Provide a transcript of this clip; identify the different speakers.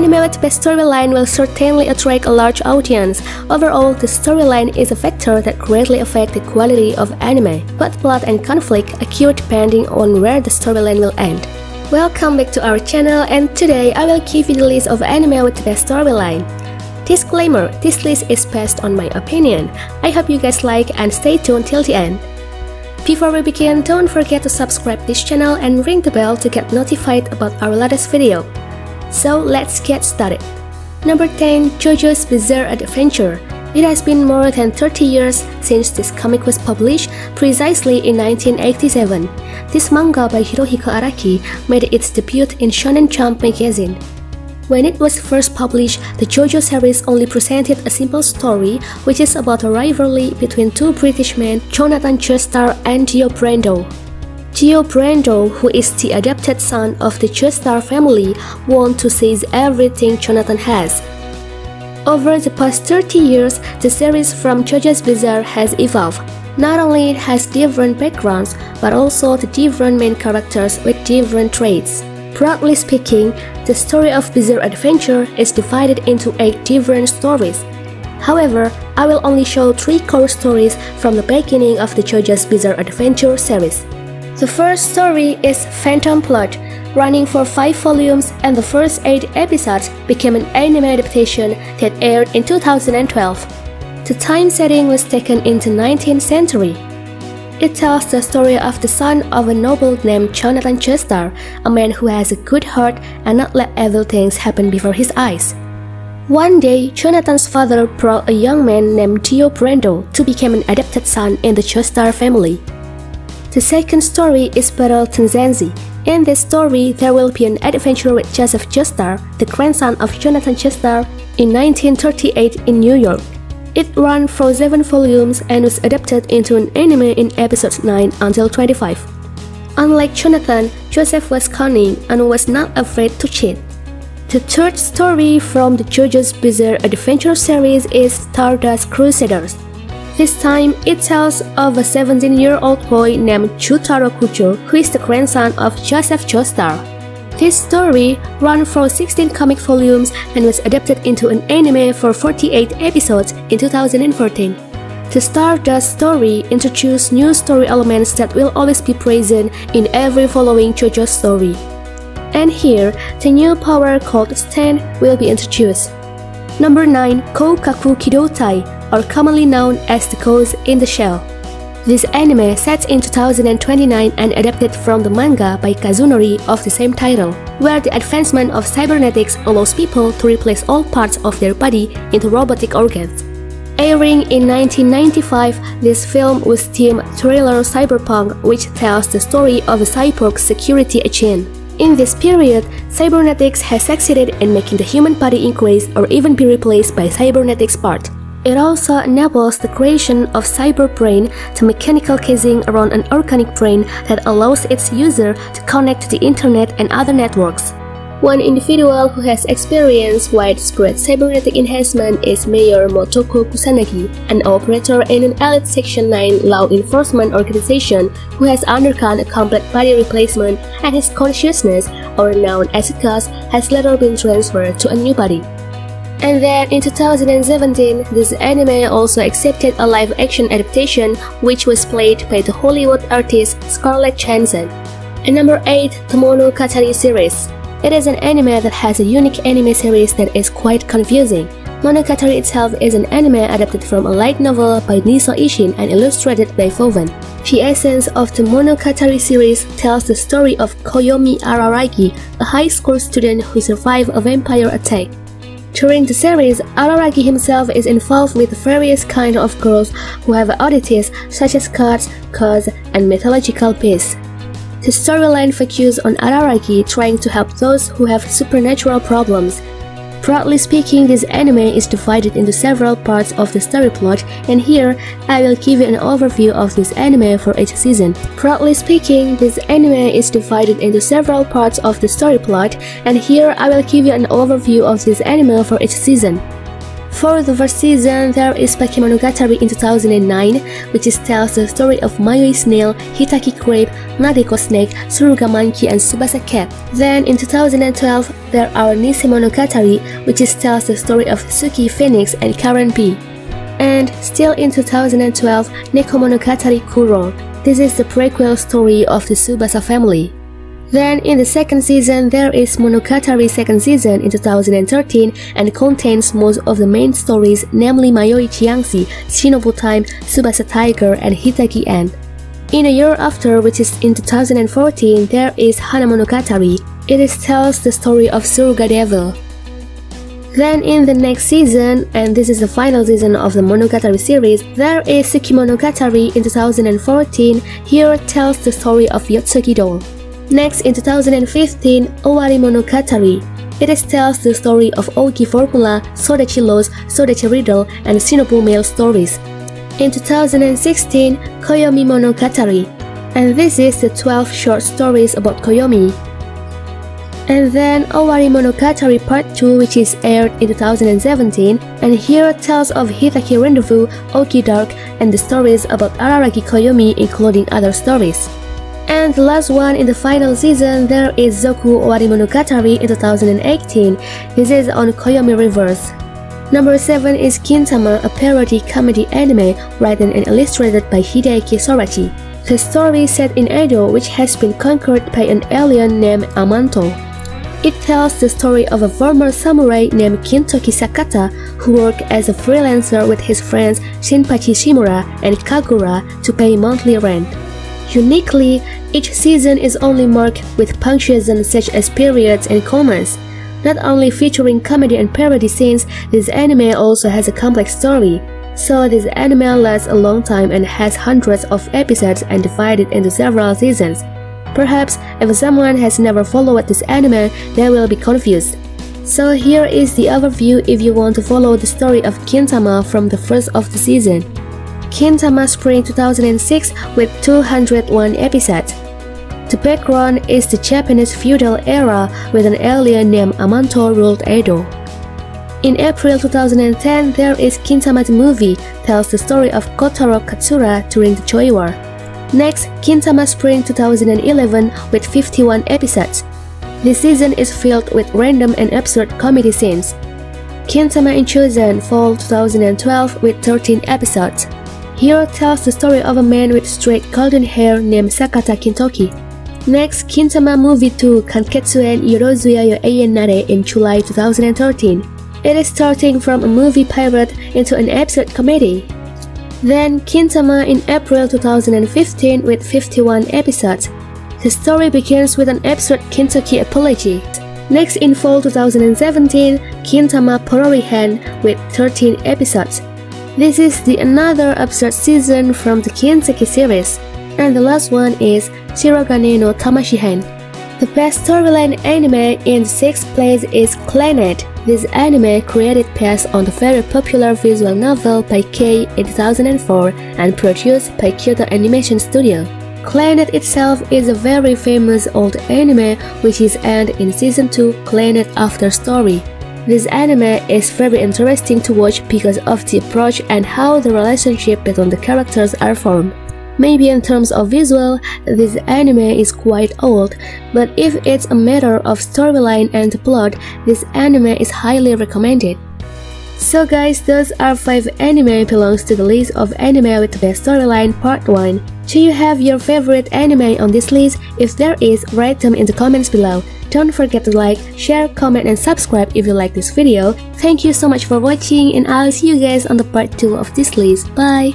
Speaker 1: anime with best storyline will certainly attract a large audience. Overall, the storyline is a factor that greatly affects the quality of anime, but plot and conflict occur depending on where the storyline will end. Welcome back to our channel, and today I will give you the list of anime with the best storyline. Disclaimer, this list is based on my opinion. I hope you guys like and stay tuned till the end. Before we begin, don't forget to subscribe this channel and ring the bell to get notified about our latest video. So let's get started. Number 10. Jojo's Bizarre Adventure. It has been more than 30 years since this comic was published, precisely in 1987. This manga by Hirohiko Araki made its debut in Shonen Jump magazine. When it was first published, the Jojo series only presented a simple story, which is about a rivalry between two British men, Jonathan Joestar and Dio Brando. Dio Brando, who is the adopted son of the Joestar family, wants to seize everything Jonathan has. Over the past 30 years, the series from Jojo's Bizarre has evolved. Not only it has different backgrounds, but also the different main characters with different traits. Broadly speaking, the story of Bizarre Adventure is divided into 8 different stories. However, I will only show 3 core stories from the beginning of the Jojo's Bizarre Adventure series. The first story is Phantom Plot, running for 5 volumes, and the first 8 episodes became an anime adaptation that aired in 2012. The time setting was taken in the 19th century. It tells the story of the son of a noble named Jonathan Joestar, a man who has a good heart and not let evil things happen before his eyes. One day, Jonathan's father brought a young man named Dio Brando to become an adopted son in the Joestar family. The second story is Battle Tenzenzi. In this story, there will be an adventure with Joseph Joestar, the grandson of Jonathan Joestar, in 1938 in New York. It ran for 7 volumes and was adapted into an anime in episodes 9 until 25. Unlike Jonathan, Joseph was cunning and was not afraid to cheat. The third story from the Jojo's Bizarre Adventure series is Stardust Crusaders. This time, it tells of a 17-year-old boy named Jutaro Kujo, who is the grandson of Joseph Joestar. This story ran for 16 comic volumes and was adapted into an anime for 48 episodes in 2014. The Stardust story introduced new story elements that will always be present in every following JoJo story. And here, the new power called Stand will be introduced. Number 9. Koukaku Kidotai, or commonly known as the Ghost in the Shell. This anime sets in 2029 and adapted from the manga by Kazunori of the same title, where the advancement of cybernetics allows people to replace all parts of their body into robotic organs. Airing in 1995, this film was themed thriller cyberpunk, which tells the story of a cyborg security agent. In this period, cybernetics has succeeded in making the human body increase or even be replaced by cybernetics part. It also enables the creation of cyber brain, the mechanical casing around an organic brain that allows its user to connect to the internet and other networks. One individual who has experienced widespread cybernetic enhancement is Mayor Motoko Kusanagi, an operator in an elite Section 9 law enforcement organization who has undergone a complete body replacement, and his consciousness, or known as a ghost, has later been transferred to a new body. And then in 2017, this anime also accepted a live-action adaptation, which was played by the Hollywood artist Scarlett Johansson. And number 8. The Monokatori series. It is an anime that has a unique anime series that is quite confusing. Monokatori itself is an anime adapted from a light novel by Niso Ishin and illustrated by Foven. The essence of the Monokatori series tells the story of Koyomi Araragi, a high school student who survived a vampire attack. During the series, Araragi himself is involved with various kinds of girls who have oddities such as gods, and mythological beasts. The storyline focuses on Araragi trying to help those who have supernatural problems. Broadly speaking, this anime is divided into several parts of the story plot, and here I will give you an overview of this anime for each season. Broadly speaking, this anime is divided into several parts of the story plot, and here I will give you an overview of this anime for each season. For the first season, there is Bakemonogatari in 2009, which tells the story of Mayoi Snail, Hitaki Crab, Nadeko Snake, Suruga Monkey, and Tsubasa Cat. Then in 2012, there are Monokatori, which tells the story of Suki Phoenix and Karen P. And still in 2012, Nekomonogatari Kuro. This is the prequel story of the Tsubasa family. Then in the second season, there is Monogatari second season in 2013 and contains most of the main stories, namely Mayoi Chiangxi, Shinobu Time, Tsubasa Tiger, and Hitaki End. In a year after, which is in 2014, there is Hanamonogatari. It tells the story of Suruga Devil. Then in the next season, and this is the final season of the Monogatari series, there is Tsukimonogatari in 2014. Here it tells the story of Yotsuki doll. Next, in 2015, Owari Monogatari. It tells the story of Oki Formula, Sodachi Loss, Sodachi Riddle, and Shinobu male stories. In 2016, Koyomi Monogatari. And this is the 12 short stories about Koyomi. And then Owari Monogatari Part 2, which is aired in 2017, and here it tells of Hitaki Rendezvous, Oki Dark, and the stories about Araragi Koyomi, including other stories. And the last one in the final season, there is Zoku Owari Monogatari in 2018. This is on Koyomi Reverse. Number 7 is Kintama, a parody comedy anime written and illustrated by Hideaki Sorachi. The story is set in Edo, which has been conquered by an alien named Amanto. It tells the story of a former samurai named Kintoki Sakata who worked as a freelancer with his friends Shinpachi Shimura and Kagura to pay monthly rent. Uniquely, each season is only marked with punctuation such as periods and commas. Not only featuring comedy and parody scenes, this anime also has a complex story. So this anime lasts a long time and has hundreds of episodes and divided into several seasons. Perhaps if someone has never followed this anime, they will be confused. So here is the overview if you want to follow the story of Kintama from the first of the season. Kintama Spring 2006 with 201 episodes. The background is the Japanese feudal era with an alien named Amanto ruled Edo. In April 2010, there is Kintama the movie, tells the story of Kotaro Katsura during the Choi War. Next, Kintama Spring 2011 with 51 episodes. This season is filled with random and absurd comedy scenes. Kintama in Chosen Fall 2012 with 13 episodes. Here tells the story of a man with straight golden hair named Sakata Kintoki. Next, Kintama Movie 2 Kanketsuen Yorozuya yo Eien Nare in July 2013. It is starting from a movie pilot into an absurd comedy. Then Kintama in April 2015 with 51 episodes. The story begins with an absurd Kintoki apology. Next in fall 2017, Kintama Pororihan with 13 episodes. This is the another absurd season from the Kinteki series. And the last one is Shirogane no Tamashihen. The best storyline anime in the 6th place is Clannad. This anime created based on the very popular visual novel by Kei in 2004 and produced by Kyoto Animation Studio. Clannad itself is a very famous old anime which is ended in season 2 Clannad After Story. This anime is very interesting to watch because of the approach and how the relationship between the characters are formed. Maybe in terms of visual, this anime is quite old, but if it's a matter of storyline and plot, this anime is highly recommended. So guys, those are 5 anime belongs to the list of anime with the best storyline part 1. Do you have your favorite anime on this list? If there is, write them in the comments below. Don't forget to like, share, comment, and subscribe if you like this video. Thank you so much for watching and I'll see you guys on the part 2 of this list. Bye!